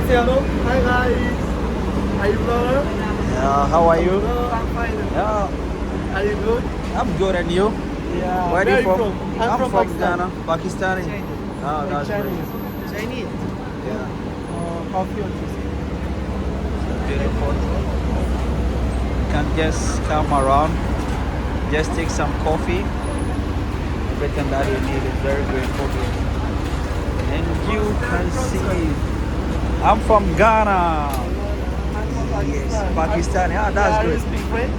Say hello. Hi guys. Are you brother? Yeah, how are you? No, I'm fine. Yeah, Are you good? I'm good, and you? Yeah. Where are you from? I'm from Pakistan. Ghana, Pakistani. Chinese. Oh, that's Chinese. great. Chinese. Yeah, Coffee or tea? beautiful. You can just come around, just take some coffee. Everything that you need is very grateful here. And you can see, I'm from Ghana. I'm from Pakistan. Yes, Pakistan. Yeah, that's Do you good. speak French?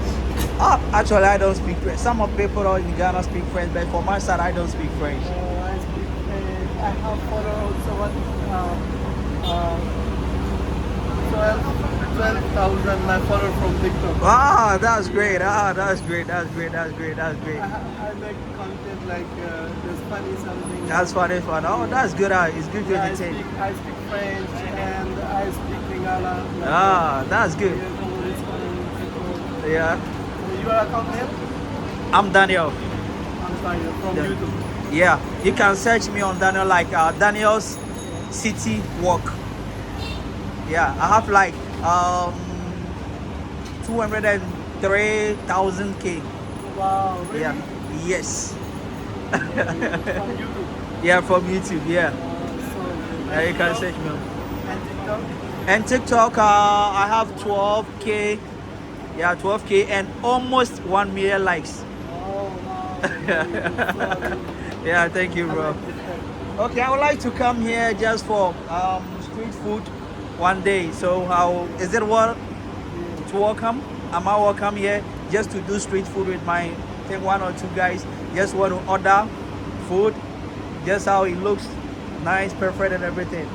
Actually, I don't speak French. Some of people in Ghana speak French, but for my side, I don't speak French. I speak French. I have followed also what 12,000 my follower from TikTok. Ah, that's great. Ah, that's great. That's great. That's great. That's great. I make content like there's funny something. That's funny fun. Oh, that's good. It's good to Yeah, entertain. I speak French and I speak Lingala. Like, Ah, that's good. Yeah. You are account name? I'm Daniel. I'm sorry, from Yeah. YouTube. Yeah. You can search me on Daniel like Daniel's City Walk. Yeah. I have like 203,000K. Wow, really? Yeah. Yes. From YouTube. Yeah, from YouTube. Yeah. So, Yeah, you can search me. and TikTok? And TikTok, I have 12K. Yeah, 12K and almost 1 million likes. Oh, wow. Yeah, thank you, bro. Okay, I would like to come here just for street food one day. So how is it what to welcome? Am I welcome here just to do street food with my I think one or two guys? Just want to order food, just how it looks nice, perfect, and everything.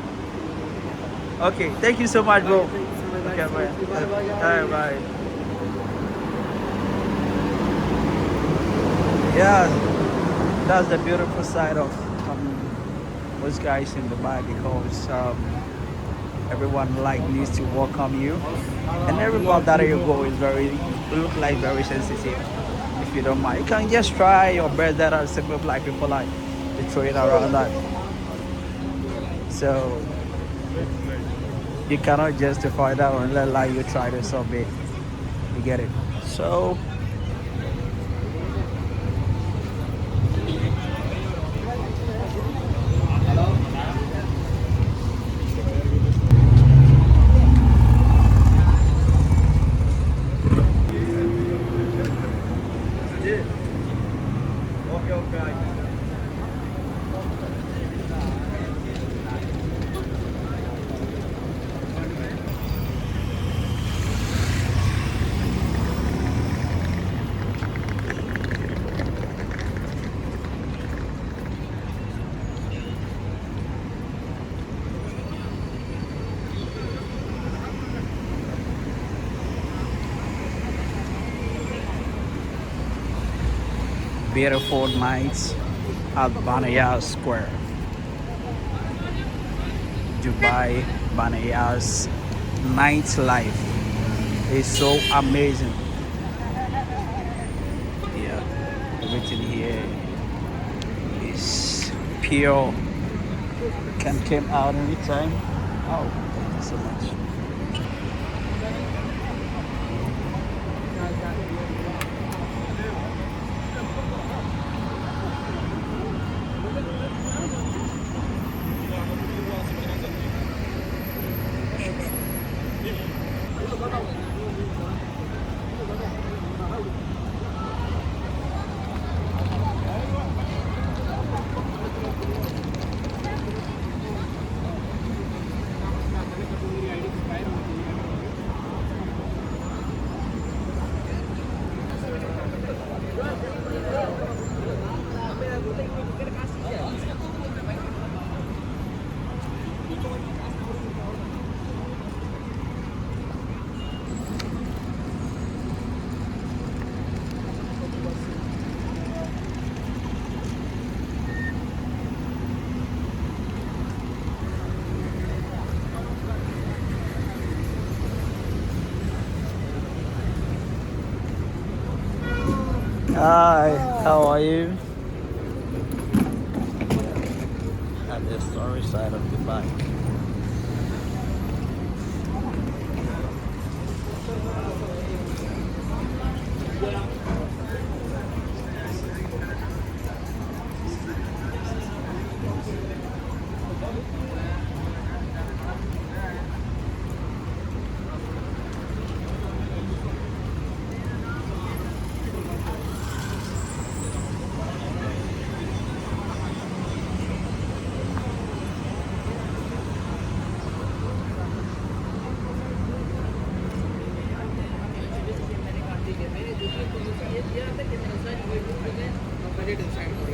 Okay, thank you so much, bro. Okay, bye. Bye, bye. Yeah, that's the beautiful side of most guys in Dubai because everyone like needs to welcome you, and everywhere that you go is you look like very sensitive. If you don't mind, you can just try your best. That are simple black people like they throw it around that. So you cannot justify that unless like you try to solve it. You get it? So beautiful nights at Baniyas Square, Dubai. Baniyas nightlife is so amazing. Yeah. everything here is pure. Can come out anytime. Oh, thank you so much. Hi, how are you? At the storage side of the bike.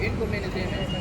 इनको मैंने देना है